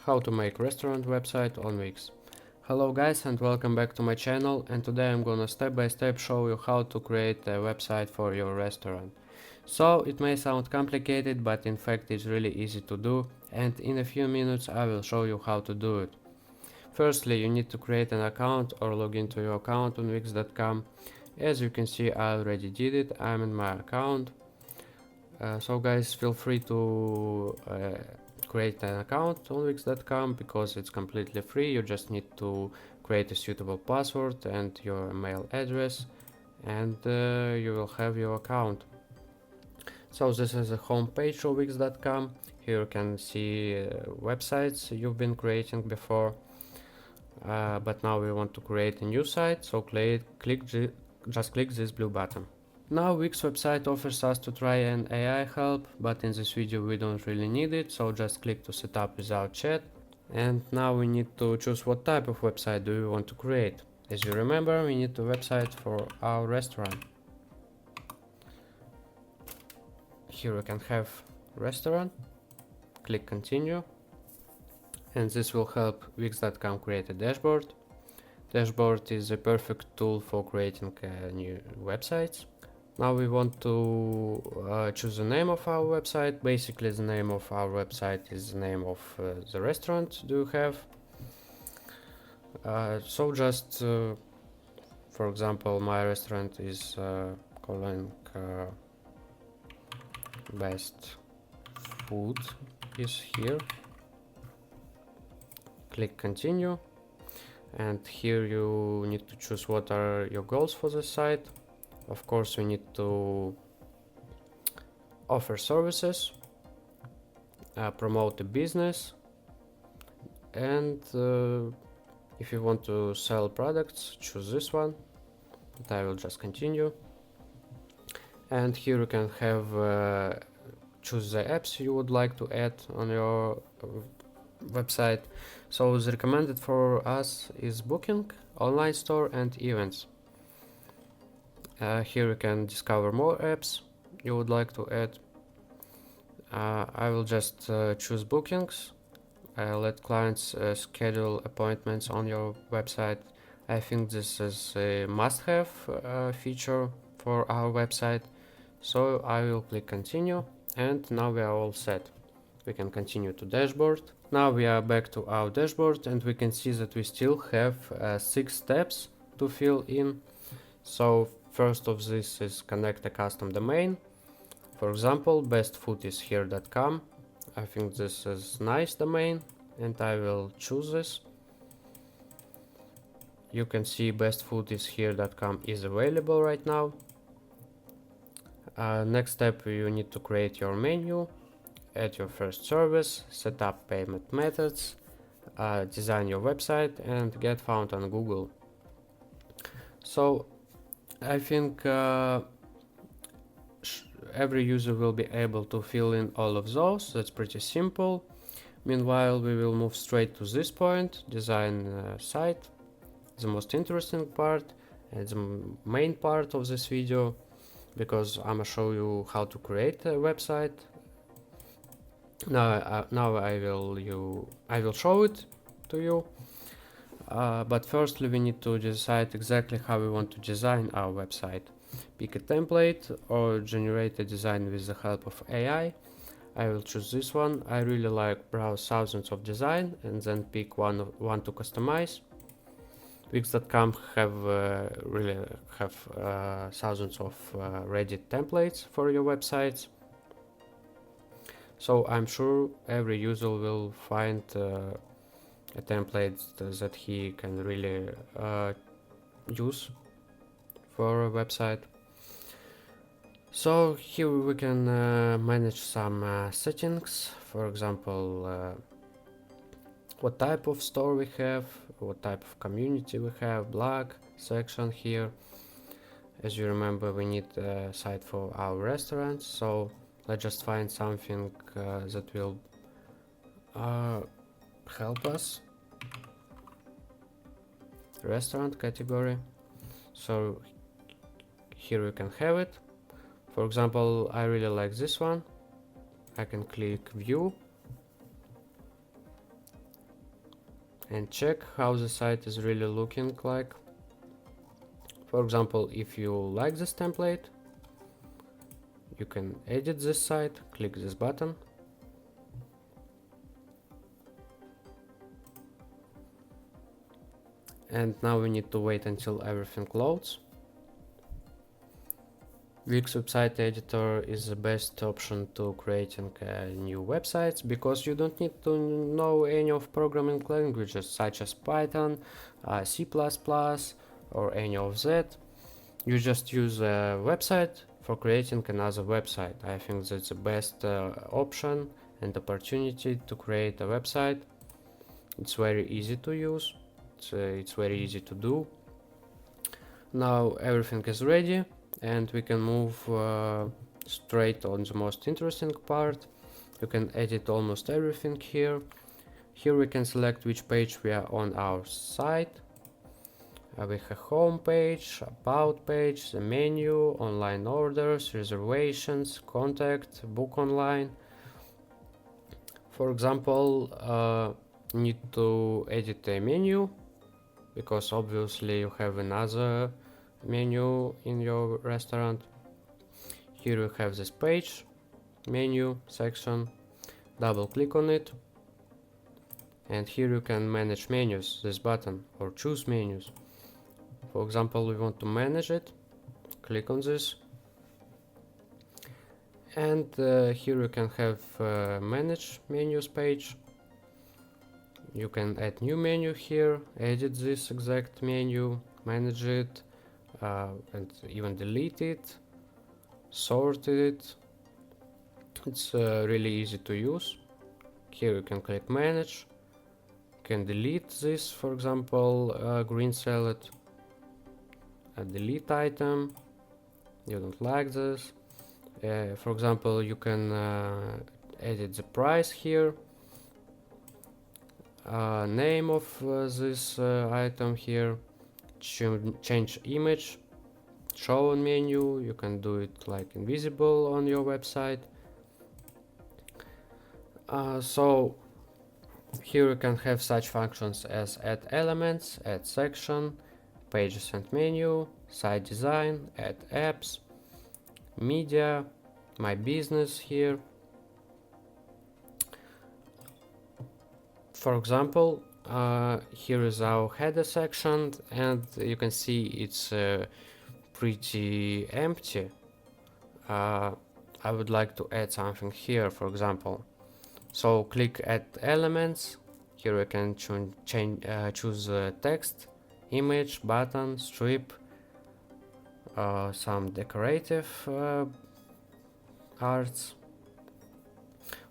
How to make restaurant website on Wix. Hello guys and welcome back to my channel, and today I'm gonna step by step show you how to create a website for your restaurant. So it may sound complicated, but in fact it's really easy to do, and in a few minutes I will show you how to do it. Firstly, you need to create an account or log into your account on wix.com. As you can see, I already did it. I'm in my account. So guys, feel free to create an account on wix.com because it's completely free. You just need to create a suitable password and your email address, and you will have your account. So this is the home page of wix.com. Here you can see websites you've been creating before, but now we want to create a new site, so just click this blue button. Now Wix website offers us to try an AI help, but in this video we don't really need it, so just click to set up without chat. And now we need to choose what type of website do we want to create. As you remember, we need a website for our restaurant. Here we can have restaurant, click continue, and this will help Wix.com create a dashboard. Dashboard is a perfect tool for creating new websites. Now we want to choose the name of our website. Basically the name of our website is the name of the restaurant do you have. So just for example, my restaurant is calling best food is here. Click continue, and here you need to choose what are your goals for the site. Of course, we need to offer services, promote the business, and if you want to sell products, choose this one, but I will just continue. And here you can have choose the apps you would like to add on your website. So the recommended for us is Booking, Online Store, and Events. Here you can discover more apps you would like to add. I will just choose bookings. I'll let clients schedule appointments on your website. I think this is a must-have feature for our website. So I will click continue, and now we are all set. We can continue to dashboard. Now we are back to our dashboard, and we can see that we still have 6 steps to fill in. So first of this is connect a custom domain. For example, bestfoodishere.com. I think this is nice domain, and I will choose this. You can see bestfoodishere.com is available right now. Next step, you need to create your menu, add your first service, set up payment methods, design your website, and get found on Google. So I think every user will be able to fill in all of those. That's pretty simple. Meanwhile, we will move straight to this point, design site, the most interesting part and the main part of this video, because I'm gonna show you how to create a website. Now I will show it to you. But firstly we need to decide exactly how we want to design our website. Pick a template or generate a design with the help of AI. I will choose this one. I really like browse thousands of design and then pick one to customize. Wix.com really have thousands of ready templates for your websites. So I'm sure every user will find a template that he can really use for a website. So here we can manage some settings. For example, what type of store we have, what type of community we have, blog section here. As you remember, we need a site for our restaurants, so let's just find something that will help us. Restaurant category. So here we can have it. For example, I really like this one. I can click view and check how the site is really looking like. For example, if you like this template, you can edit this site, click this button. And now we need to wait until everything loads. Wix website editor is the best option to creating new websites, because you don't need to know any of programming languages such as Python, C++, or any of that. You just use a website for creating another website. I think that's the best option and opportunity to create a website. It's very easy to use, it's very easy to do. Now everything is ready, and we can move straight on the most interesting part. You can edit almost everything here. Here we can select which page we are on our site. We have home page, about page, the menu, online orders, reservations, contact, book online. For example, need to edit a menu, because obviously you have another menu in your restaurant. Here you have this page, menu section, double click on it, and here you can manage menus, this button, or choose menus. For example, we want to manage it, click on this, and here you can have manage menus page. You can add new menu here, edit this exact menu, manage it, and even delete it, sort it. It's really easy to use. Here you can click manage, can delete this, for example, green salad, a delete item, you don't like this. For example, you can edit the price here, name of this item here, change image, show on menu. You can do it like invisible on your website. So here you can have such functions as add elements, add section, pages and menu, site design, add apps, media, my business here. For example, here is our header section, and you can see it's pretty empty. I would like to add something here, for example. So click add elements. Here you can choose text, image, button, strip, some decorative arts.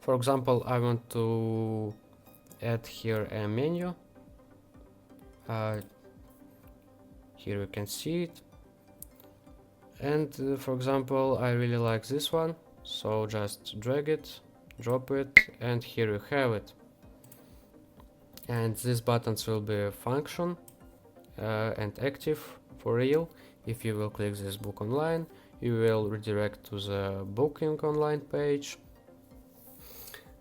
For example, I want to add here a menu. Here you can see it, and for example, I really like this one, so just drag it, drop it, and here you have it. And these buttons will be function and active for real. If you will click this book online, you will redirect to the booking online page.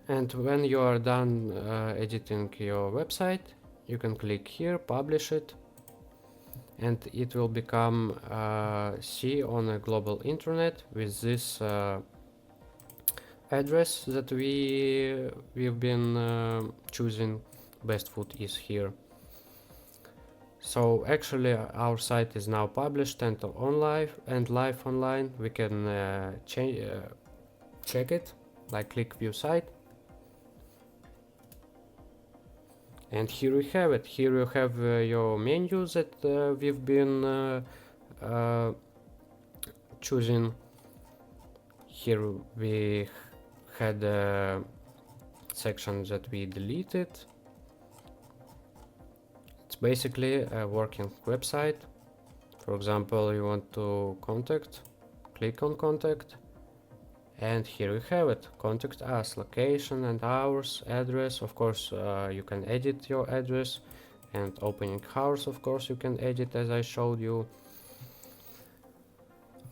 And when you are done editing your website, you can click here, publish it, and it will become see on a global internet with this address that we've been choosing. Best food is here. So actually our site is now published and live online. We can check it, like click view site. And here we have it. Here you have your menu that we've been choosing. Here we had a section that we deleted. It's basically a working website. For example, you want to contact, click on contact, and here we have it. Contact us, location and hours, address. Of course, you can edit your address, and opening hours, of course, you can edit as I showed you.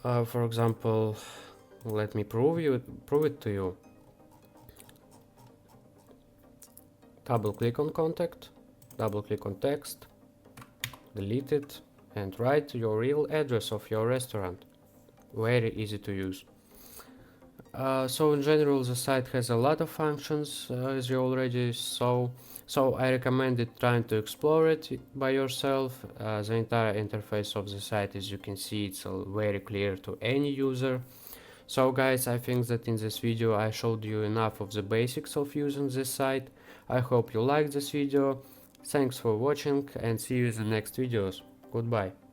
For example, let me prove it to you. Double click on contact, double click on text, delete it, and write your real address of your restaurant. Very easy to use. So in general, the site has a lot of functions, as you already saw. So I recommend trying to explore it by yourself. The entire interface of the site, as you can see, it's very clear to any user. So guys, I think that in this video I showed you enough of the basics of using this site. I hope you liked this video. Thanks for watching and see you in the next videos. Goodbye.